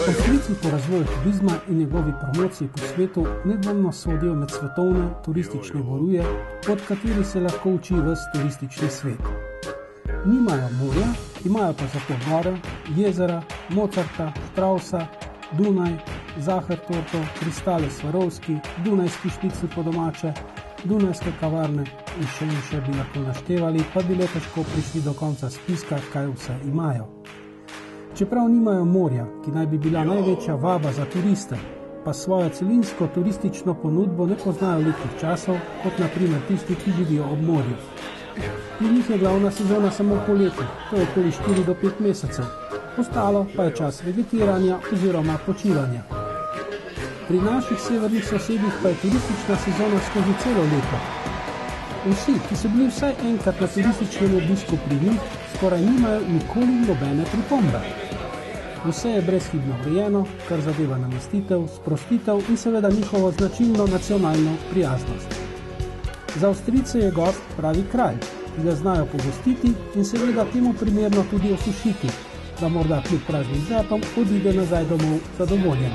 Avstrijci po razvoju turizma in njegovi promociji po svetu nedvomno sodijo med svetovne turistične guruje, pod kateri se lahko uči ves turistični svet. Nimajo morja, imajo pa zato gore, jezera, Mozarta, Straussa, Dunaj, Zachertorto, Kristale Swarovski, Dunajski špicli po domače, Dunajske kavarne in še bi lahko naštevali, pa bi le težko prišli do konca spiska, kaj vse imajo. Čeprav nimajo morja, ki naj bi bila največja vaba za turiste, pa svojo celinsko turistično ponudbo ne poznajo letnih časov, kot na primer tisti, ki živijo ob morju. Pri njih je glavna sezona samo poleti, to je okoli 4 do 5 mesecev, ostalo pa je čas vegetiranja oziroma počivanja. Pri naših severnih sosedih pa je turistična sezona skozi celo leto. Vsi, ki so bili vsaj enkrat na turističnem obisku pri njih, skoraj nimajo nikoli nobene pripombe. Vse je brezhibno urejeno, kar zadeva namestitev, sprostitev in seveda njihovo značilno nacionalno prijaznost. Za Avstrijce je gost pravi kralj, ki ga znajo pogostiti in seveda temu primerno tudi osušiti, da morda kljub praznim žepom odide nazaj domov zadovoljen.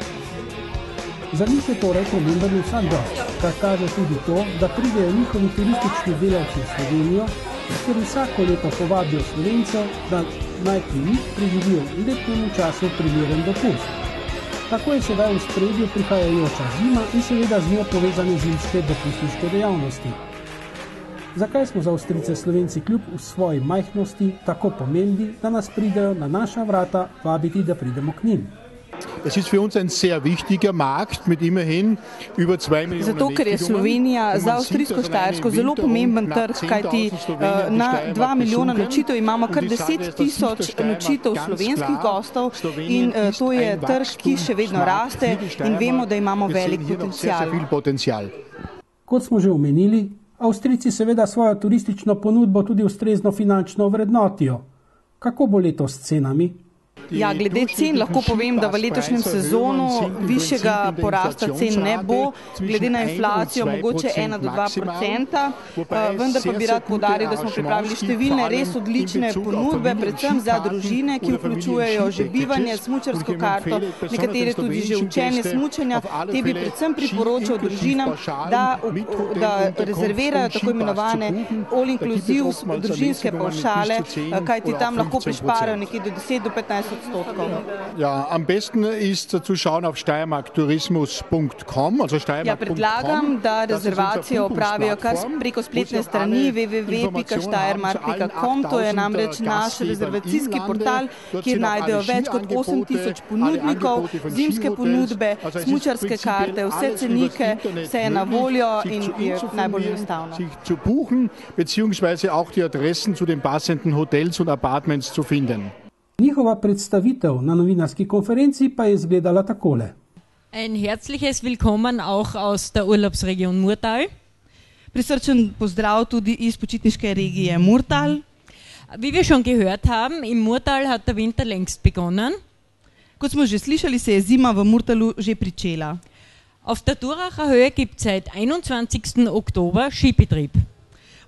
Za njih je torej pomemben vsak gost, kar kaže tudi to, da pridejo njihovi turistični delavci v Slovenijo, ker vsako leto povabijo Slovencev, da naj pri njih preživijo v letnemu času primeren dopust. Tako je sedaj v spredju prihajajoča zima in seveda z njo povezane zimske dopustniške dejavnosti. Zakaj smo za Avstrijce Slovenci kljub v svoji majhnosti tako pomembni, da nas pridejo na naša vrata vabiti, da pridemo k njim? Es ist für uns ein sehr wichtiger Markt mit immerhin über 2 Millionen. Zato, ker je Slovenija za Avstrijsko-Štajersko zelo pomemben trg, kajti na 2 milijona nočitev imamo kar 10.000 nočitev slovenskih gostov in to je trg, ki še vedno raste in vemo, da imamo velik potencial. Kot smo že omenili, Avstrijci seveda svojo turistično ponudbo tudi ustrezno finančno vrednotijo. Kako bo letos s cenami? Ja, glede cen lahko povem, da v letošnjem sezonu višjega porasta cen ne bo, glede na inflacijo mogoče 1 do 2%, vendar pa bi rad poudaril, da smo pripravili številne res odlične ponudbe, predvsem za družine, ki vključujejo že bivanje, smučarsko karto, nekatere tudi že učenje smučanja. Te bi predvsem priporočal družinam, da rezervirajo tako imenovane all-inclusive družinske pavšale, kajti tam lahko prišparajo nekje do 10 do 15%. Ja, am besten ist zu schauen auf steiermarktourismus.com, also steiermark.com. Ja, predlagam, da rezervacijo opravijo kar preko spletne strani www.steiermark.com. To je namreč naš rezervacijski portal, kjer najdejo več kot 8.000 ponudnikov, zimske ponudbe, smučarske karte, vse cenike, vse je na voljo in je najbolj enostavno. Zu buchen, beziehungsweise auch die Adressen zu den passenden Hotels und Apartments zu finden. Njihova predstavitev na novinarski konferenci pa je izgledala takole. Ein herzliches Willkommen auch aus der Urlaubsregion Murtal. Prisrčen pozdrav tudi iz počitniške regije Murtal. Wie wir schon gehört haben, im Murtal hat der Winter längst begonnen. Kot smo že slišali, se je zima v Murtalu že pričela. Auf der Duracher Höhe gibt es seit 21. Oktober Skibetrieb.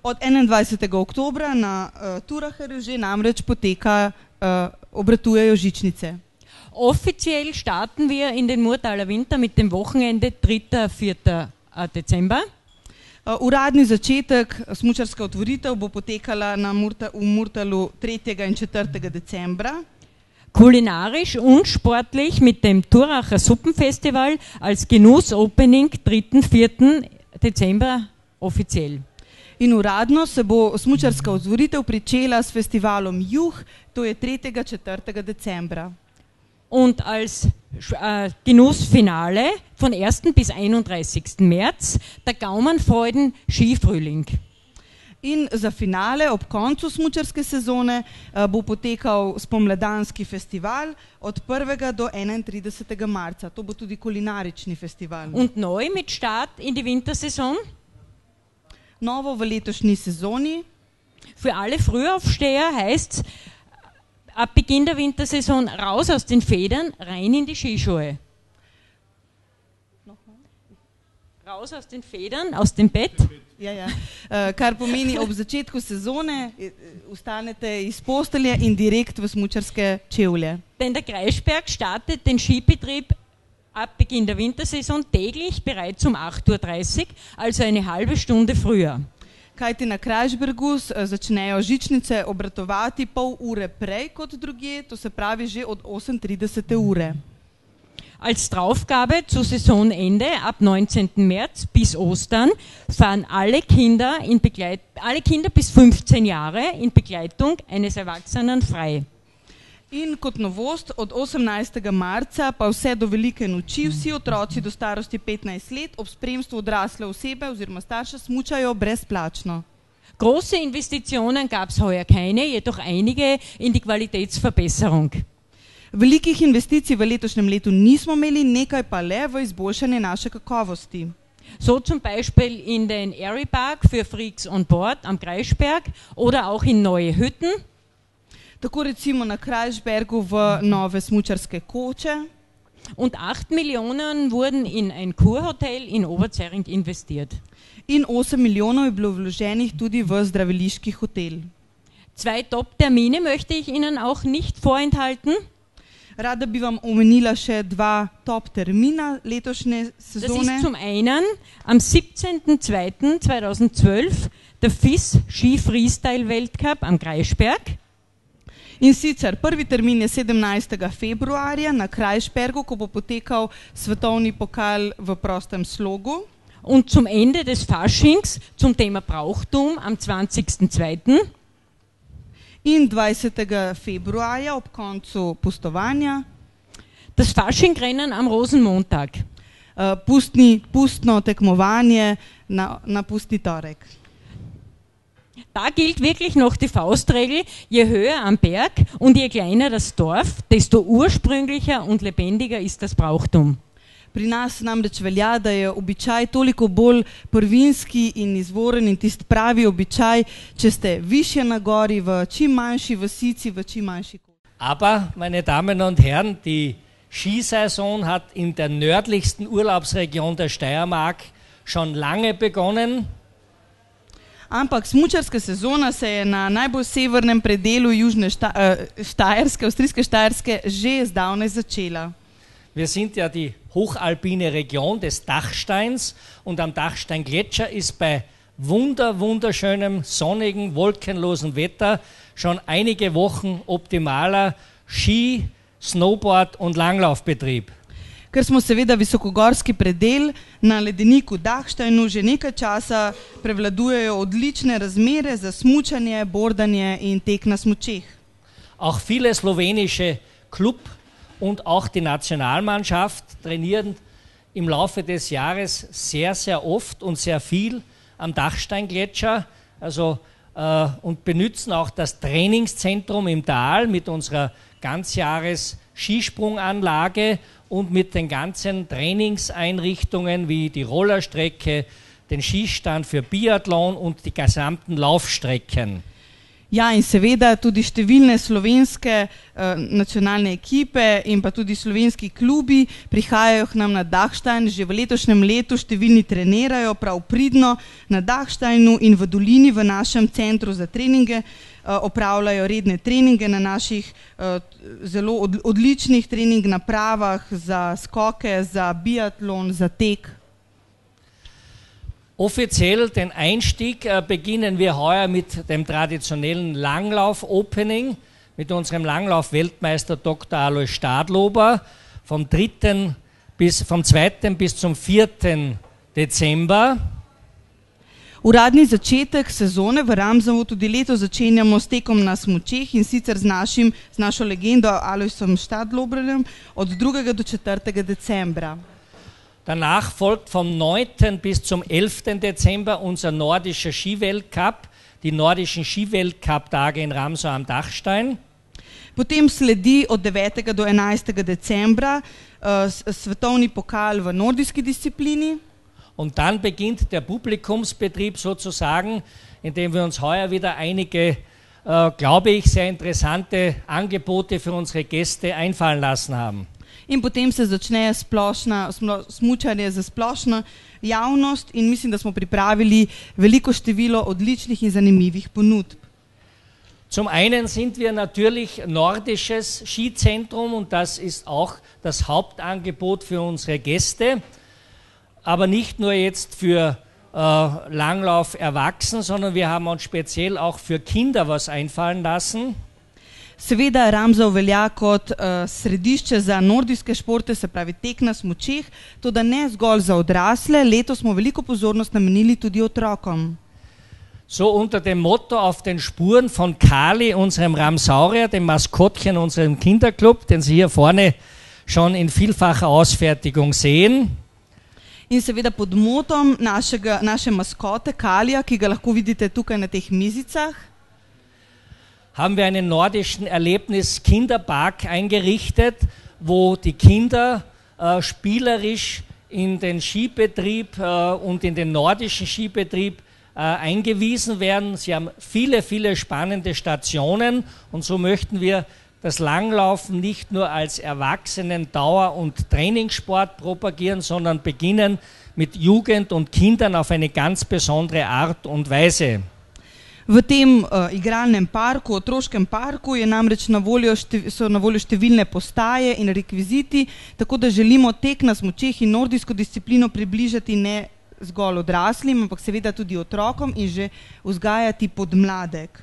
Od 21. oktobra na Duracherju že namreč poteka obratujejo žičnice. Offiziell starten wir in den Murtaler Winter mit dem Wochenende 3. 4. Dezember. Uradni začetek, smučarska otvoritev bo potekala v Murtalu 3. in 4. decembra. Kulinarisch und sportlich mit dem Turacher Suppenfestival als Genuss-Opening 3. 4. Dezember offiziell. In uradno se bo smučarska otvoritev pričela s festivalom Juh, to je 3. 4. decembra. Und als Genussfinale von 1. bis 31. März der Gaumenfreuden Skifrühling. In za finale ob koncu smučarske sezone bo potekal spomladanski festival od 1. do 31. marca. To bo tudi kulinarični festival. Und neu mit Start in die Wintersaison? Novo v letošnji sezoni. Für alle Frühaufsteher heißt es, ab Beginn der Wintersaison raus aus den Federn, rein in die Skischuhe. Raus aus den Federn, aus dem Bett. Ja. Kar pomeni, ob začetku sezone ustanete iz postelje in direkt v smučarske čevlje. Denn der Kreisberg startet den Skibetrieb ab Beginn der Wintersaison täglich bereits um 8:30 Uhr, also eine halbe Stunde früher. Kajti na Krajšbergu začnejo žičnice obratovati pol ure prej kot drugje, to se pravi že od 8:30 ure. Als Draufgabe zu Saisonende ab 19. März bis Ostern fahren alle Kinder bis 15 Jahre in Begleitung eines Erwachsenen frei. In kot novost od 18. marca pa vse do velike noči vsi otroci do starosti 15 let ob spremstvu odrasle osebe oziroma starša smučajo brezplačno. Große Investitionen gab es heuer keine, jedoch einige in die Qualitätsverbesserung. Velikih investicij v letošnjem letu nismo imeli, nekaj pa le v izboljšanje naše kakovosti. So zum Beispiel in den Airy Park für Freaks on Board am Kreisberg oder auch in neue Hütten. Tako recimo na Krajšbergu v nove smučarske koče. Und 8 Millionen wurden in ein Kurhotel in Oberzering investiert. In 8 milijonov je bilo vloženih tudi v zdraviliški hotel. 2 Top-Termine möchte ich Ihnen auch nicht vorenthalten. Rada bi vam omenila še 2 top termina letošnje sezone. Das ist zum einen am 17.02.2012 der FIS Ski Freestyle Weltcup am Kreisberg. In sicer prvi termin je 17. februarja na Krajšbergu, ko bo potekal svetovni pokal v prostem slogu. Und zum Ende des Faschings zum Thema Brauchtum am 20.02. In 20. februarja ob koncu pustovanja. Das Faschingrennen am Rosenmontag. Pustno tekmovanje na pustni torek. Da gilt wirklich noch die Faustregel, je höher am Berg und je kleiner das Dorf, desto ursprünglicher und lebendiger ist das Brauchtum. Pri nas namreč velja, da je običaj toliko bolj prvinski in izvoren in tisti pravi običaj, če ste višje na gori, v čim manjši vasici, v čim manjši kot. Aber, meine Damen und Herren, die Skisaison hat in der nördlichsten Urlaubsregion der Steiermark schon lange begonnen. Ampak smučarska sezona se je na najbolj severnem predelu južne Štajerske, avstrijske Štajerske, že zdavnaj začela. Wir sind ja die hochalpine Region des Dachsteins und am Dachsteingletscher ist bei wunderschönem, sonnigen, wolkenlosen Wetter schon einige Wochen optimaler Ski-, Snowboard- und Langlaufbetrieb. Ker smo seveda visokogorski predel, na ledeniku Dachsteinu že nekaj časa prevladujejo odlične razmere za smučanje, bordanje in tek na smučeh. Auch viele slowenische Klub- und auch die Nationalmannschaft trainieren im Laufe des Jahres sehr oft und sehr viel am Dachsteingletscher, und benutzen auch das Trainingszentrum im Tal mit unserer Ganzjahres-Skisprunganlage und mit den ganzen Trainingseinrichtungen wie die Rollerstrecke, den Skistand für Biathlon und die gesamten Laufstrecken. Ja, in seveda tudi številne slovenske nacionalne ekipe in pa tudi slovenski klubi prihajajo k nam na Dachstein. Že v letošnjem letu številni trenirajo prav pridno na Dachsteinu in v dolini v našem centru za treninge, opravljajo redne treninge na naših zelo odličnih trening napravah za skoke, za biatlon, za tek. Offiziell den Einstieg beginnen wir heuer mit dem traditionellen Langlauf-Opening mit unserem Langlauf-Weltmeister Dr. Alois Stadlober vom 2. bis zum 4. Dezember. Uradni začetek sezone v Ramsau tudi leto začenjamo s tekom na smučeh in sicer z našo legendo Aloisom Stadloberjem od 2. do 4. decembra. Danach folgt vom 9. bis zum 11. Dezember unser nordischer Skiweltcup, die nordischen Skiweltcup-Tage in Ramsau am Dachstein. Potem sledi od 9. do 11. decembra svetovni pokal v nordijski disziplini. Und dann beginnt der Publikumsbetrieb sozusagen, indem wir uns heuer wieder einige, glaube ich, sehr interessante Angebote für unsere Gäste einfallen lassen haben. In potem se začne smučanje za splošno javnost in mislim, da smo pripravili veliko število odličnih in zanimivih ponudb. Zum einen sind wir natürlich nordisches Skizentrum und das ist auch das Hauptangebot für unsere Gäste, aber nicht nur jetzt für Langlauf Erwachsen, sondern wir haben uns speziell auch für Kinder was einfallen lassen. Seveda Ramsau velja kot središče za nordijske športe, se pravi tek na smučeh, toda ne zgolj za odrasle, letos smo veliko pozornost namenili tudi otrokom. So unter dem Motto auf den Spuren von Kali, unserem Ramsaurier, dem Maskottchen unserem Kinderclub, den Sie hier vorne schon in vielfacher Ausfertigung sehen. In seveda pod motom naše maskote Kalija, ki ga lahko vidite tukaj na teh mizicah, haben wir einen nordischen Erlebnis-Kinderpark eingerichtet, wo die Kinder spielerisch in den Skibetrieb und in den nordischen Skibetrieb eingewiesen werden. Sie haben viele, viele spannende Stationen und so möchten wir das Langlaufen nicht nur als Erwachsenen-Dauer- und Trainingssport propagieren, sondern beginnen mit Jugend und Kindern auf eine ganz besondere Art und Weise. V tem igralnem parku, otroškem parku, so na voljo številne postaje in rekviziti, tako da želimo tek na smučeh in nordijsko disciplino približati ne zgolj odraslim, ampak seveda tudi otrokom in že vzgajati podmladek.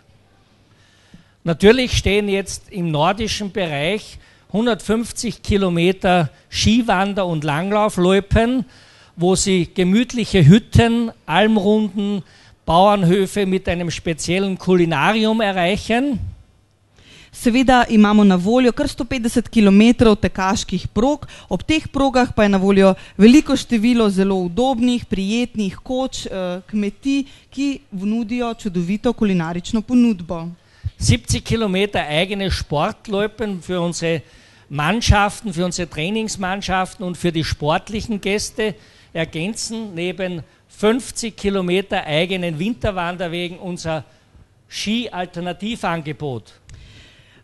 Natürlich stehen jetzt im nordischen Bereich 150 Kilometer Skiwander- und Langlaufloipen, wo Sie gemütliche Hütten, Almrunden, Bauernhöfe mit einem speziellen Kulinarium erreichen. Seveda imamo na voljo kar 150 km tekaških prog, ob teh progah pa je na voljo veliko število zelo udobnih, prijetnih koč, kmetij, ki nudijo čudovito kulinarično ponudbo. 70 Kilometer eigene Sportloipen für unsere Mannschaften, für unsere Trainingsmannschaften und für die sportlichen Gäste ergänzen neben 50 Kilometer eigenen Winterwanderwegen unser Ski-Alternativangebot.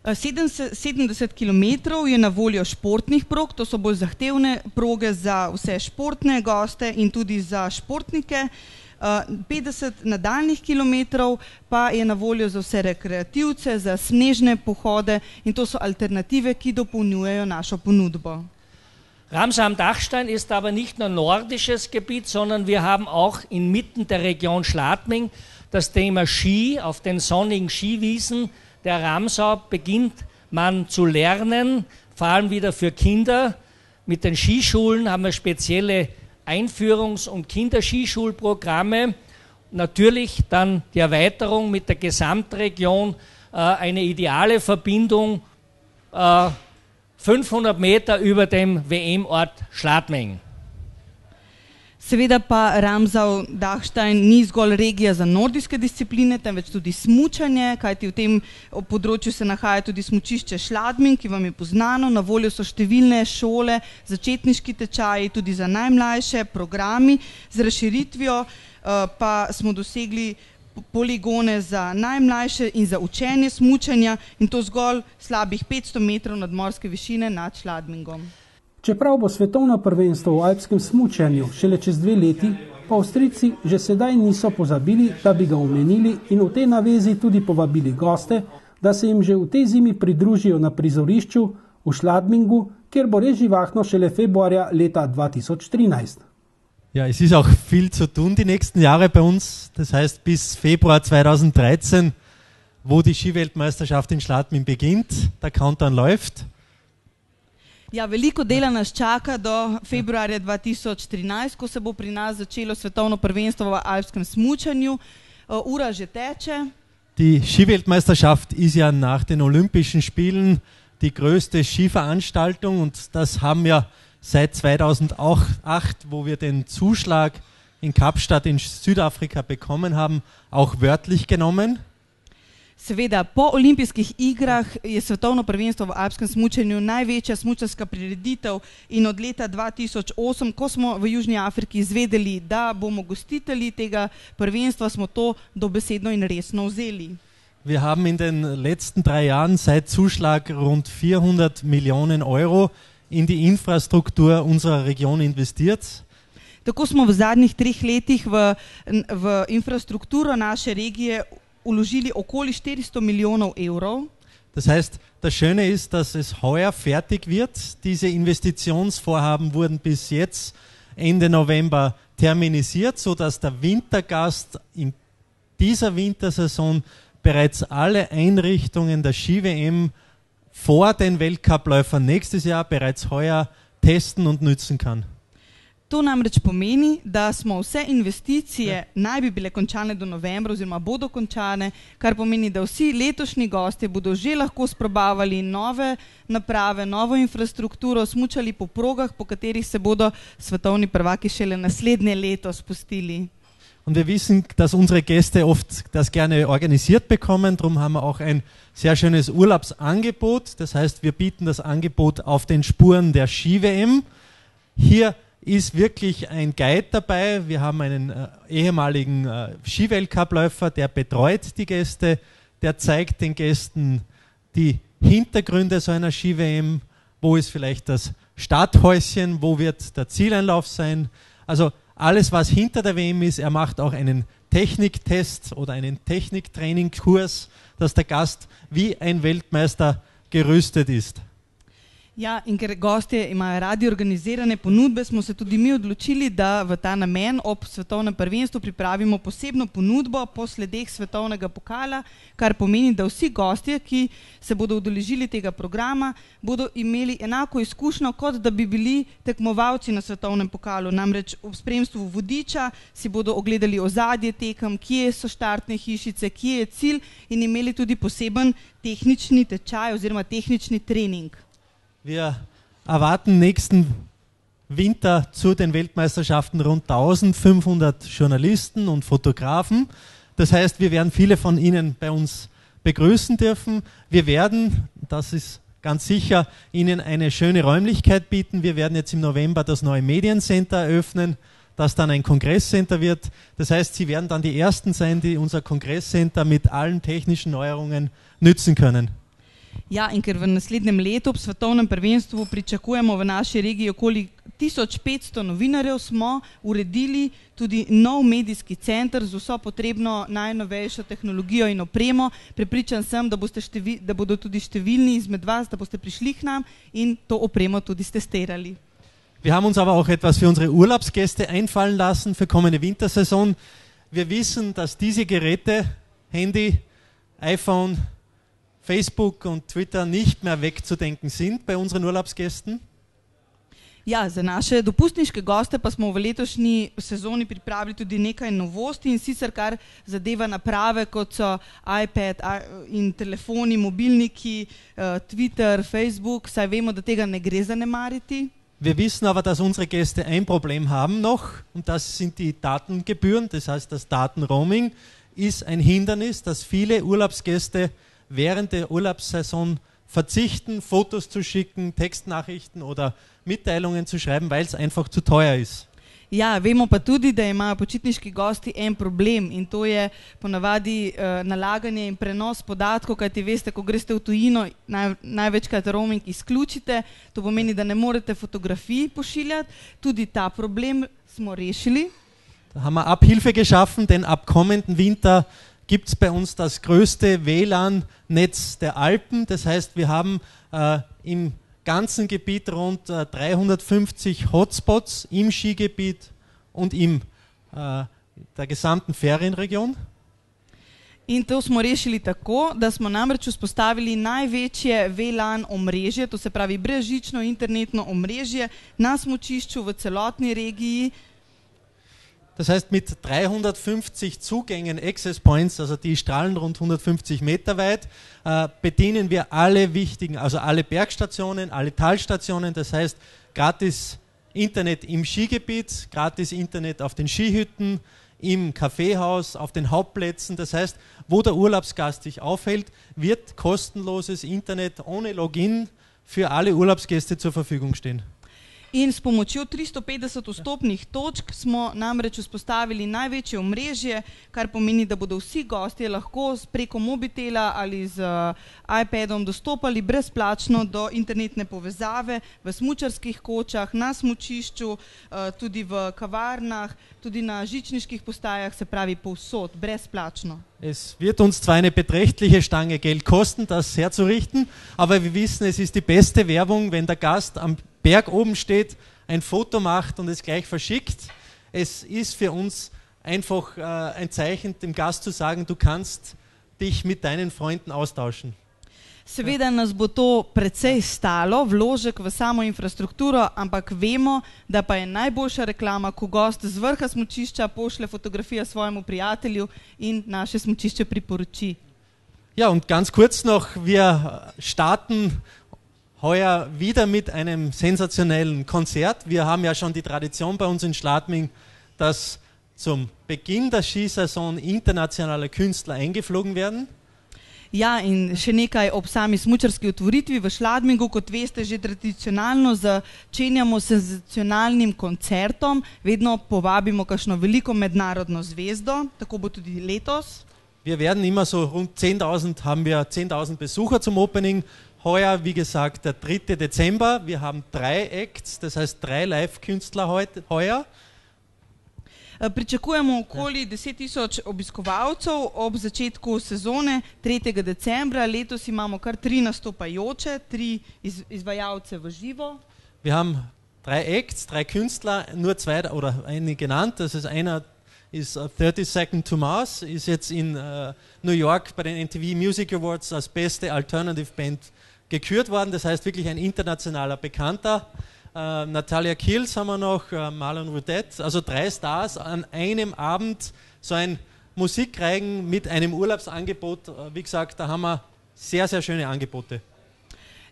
70 km je na voljo športnih prog, to so bolj zahtevne proge za vse športne goste in tudi za športnike. 50 nadaljnih kilometrov pa je na voljo za vse rekreativce, za snežne pohode in to so alternative, ki dopolnjujejo našo ponudbo. Ramsau am Dachstein ist aber nicht nur nordisches Gebiet, sondern wir haben auch inmitten der Region Schladming das Thema Ski. Auf den sonnigen Skiwiesen der Ramsau beginnt man zu lernen, vor allem wieder für Kinder. Mit den Skischulen haben wir spezielle Einführungs- und Kinderskischulprogramme. Natürlich dann die Erweiterung mit der Gesamtregion, eine ideale Verbindung, 500 Meter über dem WM-Ort Schladming. Seveda pa Ramsau Dachstein ni zgolj regija za nordijske discipline, temveč tudi smučanje, kajti v tem področju se nahaja tudi smučišče Schladming, ki vam je poznano. Na voljo so številne šole, začetniški tečaji, tudi za najmlajše programi. Z razširitvijo pa smo dosegli poligone za najmlajše in za učenje smučanja in to zgolj slabih 500 metrov nadmorske višine nad Schladmingom. Čeprav bo svetovno prvenstvo v alpskem smučanju šele čez 2 leti, pa Avstrijci že sedaj niso pozabili, da bi ga omenili in v tej navezi tudi povabili goste, da se jim že v tej zimi pridružijo na prizorišču v Schladmingu, kjer bo res živahno šele februarja leta 2013. Ja, es ist auch viel zu tun die nächsten Jahre bei uns. Das heißt, bis Februar 2013, wo die Skiweltmeisterschaft in Schladming beginnt, der Countdown läuft. Ja, veliko dela nas čaka do februarja 2013, ko se bo pri nas začelo svetovno prvenstvo v alpskem smučanju. Ura že teče. Die Skiweltmeisterschaft ist ja nach den Olympischen Spielen die größte Skiveranstaltung und das haben wir seit 2008, wo wir den Zuschlag in Kapstadt in Südafrika bekommen haben, auch wörtlich genommen. Seveda, po olimpijskih igrah je svetovno prvenstvo v alpskem smučanju največja smučarska prireditev in od leta 2008, ko smo v Južni Afriki izvedeli, da bomo gostitelji tega prvenstva, smo to dobesedno in resno vzeli. Wir haben in den letzten 3 Jahren seit Zuschlag rund 400 Millionen Euro in die Infrastruktur unserer Region investiert. Tako smo v zadnjih 3 letih v infrastrukturo naše regije uložili okoli 400 milijonov evrov. Das heißt, das Schöne ist, dass es heuer fertig wird. Diese Investitionsvorhaben wurden bis jetzt Ende November terminisiert, sodass der Wintergast in dieser Wintersaison bereits alle Einrichtungen der Ski-WM vor den Weltcupläufern nächstes Jahr bereits heuer testen und nützen kann. To namreč pomeni, da smo vse investicije naj bi bile končane do novembra oziroma bodo končane, kar pomeni, da vsi letošnji gostje bodo že lahko sprobavali nove naprave, novo infrastrukturo, smučali po progah, po katerih se bodo svetovni prvaki šele naslednje leto spustili. Und wir wissen, dass unsere Gäste oft das gerne organisiert bekommen. Darum haben wir auch ein sehr schönes Urlaubsangebot. Das heißt, wir bieten das Angebot auf den Spuren der Ski-WM. Hier ist wirklich ein Guide dabei. Wir haben einen ehemaligen Skiweltcupläufer, der betreut die Gäste, der zeigt den Gästen die Hintergründe so einer Ski-WM. Wo ist vielleicht das Starthäuschen? Wo wird der Zieleinlauf sein? Also alles, was hinter der WM ist. Er macht auch einen Techniktest oder einen Techniktrainingkurs, dass der Gast wie ein Weltmeister gerüstet ist. Ja, in ker gostje imajo radi organizirane ponudbe, smo se tudi mi odločili, da v ta namen ob svetovnem prvenstvu pripravimo posebno ponudbo po sledeh svetovnega pokala, kar pomeni, da vsi gostje, ki se bodo udeležili tega programa, bodo imeli enako izkušnjo, kot da bi bili tekmovalci na svetovnem pokalu. Namreč v spremstvu vodiča si bodo ogledali ozadje tekem, kje so štartne hišice, kje je cilj in imeli tudi poseben tehnični tečaj oziroma tehnični trening. Wir erwarten nächsten Winter zu den Weltmeisterschaften rund 1500 Journalisten und Fotografen. Das heißt, wir werden viele von Ihnen bei uns begrüßen dürfen. Wir werden, das ist ganz sicher, Ihnen eine schöne Räumlichkeit bieten. Wir werden jetzt im November das neue Mediencenter eröffnen, das dann ein Kongresscenter wird. Das heißt, Sie werden dann die Ersten sein, die unser Kongresscenter mit allen technischen Neuerungen nützen können. Ja, in ker v naslednjem letu ob svetovnem prvenstvu pričakujemo v naši regiji okoli 1500 novinarjev, smo uredili tudi nov medijski center z vso potrebno najnovejšo tehnologijo in opremo. Prepričan sem, da bodo tudi številni izmed vas, da boste prišli k nam in to opremo tudi testirali. Wir haben uns aber auch etwas für unsere Urlaubsgäste einfallen lassen für kommende Wintersaison. Wir wissen, dass diese Geräte, Handy, iPhone, Facebook und Twitter nicht mehr wegzudenken sind bei unseren Urlaubsgästen. Ja, za naše dopustniške goste pa smo v letošnji sezoni pripravili tudi nekaj novosti in sicer kar zadeva naprave, kot so iPad in telefoni, mobilniki, Twitter, Facebook, saj vemo, da tega ne gre zanemariti. Wir wissen aber, dass unsere Gäste ein Problem haben noch und das sind die Datengebühren, das heißt das Datenroaming ist ein Hindernis, dass viele Urlaubsgäste während der Urlaubssaison verzichten, Fotos zu schicken, Textnachrichten oder Mitteilungen zu schreiben, weil es einfach zu teuer ist. Ja, vemo pa tudi, da imajo počitniški gosti en problem in to je ponavadi nalaganje in prenos podatkov, kajti veste, ko greste v tujino, največkrat roaming izključite, to pomeni, da ne morete fotografij pošiljati, tudi ta problem smo rešili. Da haben wir Abhilfe geschaffen, denn ab kommenden Winter gibt es bei uns das größte WLAN-Netz der Alpen. Das heißt, wir haben im ganzen Gebiet rund 350 Hotspots im Skigebiet und in der gesamten Ferienregion. In to smo rešili tako, da smo namreč vzpostavili največje WLAN omrežje, to se pravi brezžično internetno omrežje na smučišču v celotni regiji. Das heißt, mit 350 Zugängen, Access Points, also die strahlen rund 150 Meter weit, bedienen wir alle wichtigen, also alle Bergstationen, alle Talstationen. Das heißt, gratis Internet im Skigebiet, gratis Internet auf den Skihütten, im Kaffeehaus, auf den Hauptplätzen. Das heißt, wo der Urlaubsgast sich aufhält, wird kostenloses Internet ohne Login für alle Urlaubsgäste zur Verfügung stehen. In s pomočjo 350 vstopnih točk smo namreč vzpostavili največje omrežje, kar pomeni, da bodo vsi gostje lahko preko mobitela ali z iPadom dostopali brezplačno do internetne povezave v smučarskih kočah, na smučišču, tudi v kavarnah, tudi na žičniških postajah, se pravi povsod, brezplačno. Es wird uns zwar eine beträchtliche Stange Geld kosten, das herzurichten, aber wir wissen, es ist die beste Werbung, wenn der Gast am Berg oben steht, ein Foto macht und es gleich verschickt. Es ist für uns einfach ein Zeichen, dem Gast zu sagen, du kannst dich mit deinen Freunden austauschen. Seveda nas bo to precej stalo, vložek v samo infrastrukturo, ampak vemo, da pa je najboljša reklama, ko gost z vrha smučišča pošlje fotografijo svojemu prijatelju in naše smučišče priporoči. Ja, und ganz kurz noch, wir starten heuer wieder mit einem sensationellen Konzert. Wir haben ja schon die Tradition bei uns in Schladming, dass zum Beginn der Skisaison internationale Künstler eingeflogen werden. Ja, in še nekaj ob sami smučarski otvoritvi v Schladmingu, kot veste, že tradicionalno začenjamo s senzacionalnim koncertom, vedno povabimo kakšno veliko mednarodno zvezdo, tako bo tudi letos. Wir werden immer so rund 10.000, haben wir 10.000 Besucher zum Opening. Heuer, wie gesagt, der 3. Dezember. Wir haben 3 Acts, das heißt 3 Live-Künstler heuer. Pričakujemo okoli 10.000 obiskovalcev ob začetku sezone 3. decembra. Letos imamo kar 3 nastopajoče, 3 izvajalce v živo. Wir haben 3 Acts, 3 Künstler, nur 2 oder eine genannt. Das ist einer ist 30 Seconds to Mars, ist jetzt in New York bei den MTV Music Awards als beste Alternative Band gekürt worden. Das heißt wirklich ein internationaler Bekannter. Natalia Kills haben wir noch, Marlon Rudett, also 3 Stars an einem Abend, so ein Musikreigen mit einem Urlaubsangebot. Wie gesagt, da haben wir sehr, sehr schöne Angebote.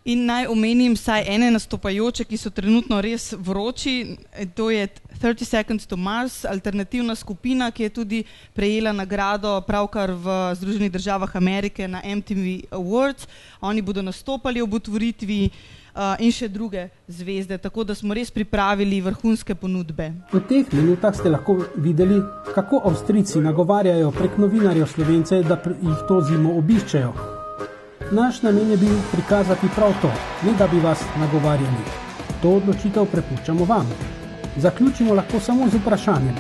In naj omenim vsaj ene nastopajoče, ki so trenutno res vroči, to je 30 Seconds to Mars, alternativna skupina, ki je tudi prejela nagrado pravkar v Združenih državah Amerike na MTV Awards. Oni bodo nastopali ob otvoritvi in še druge zvezde, tako da smo res pripravili vrhunske ponudbe. V teh minutah ste lahko videli, kako Avstrijci nagovarjajo prek novinarjev Slovence, da jih to zimo obiščejo. Naš namen je bil prikazati prav to, ne da bi vas nagovarjali. To odločitev prepuščamo vam. Zaključimo lahko samo z vprašanjem.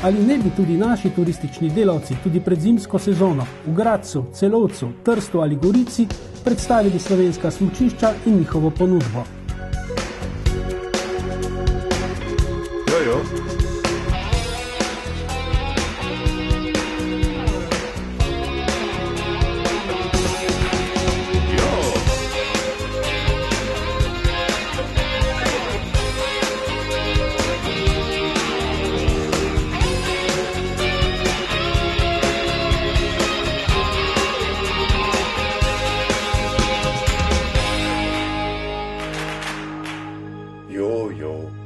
Ali ne bi tudi naši turistični delavci tudi pred zimsko sezono v Gradcu, Celovcu, Trstu ali Gorici predstavili slovenska smučišča in njihovo ponudbo? Jojo. Yo, yo.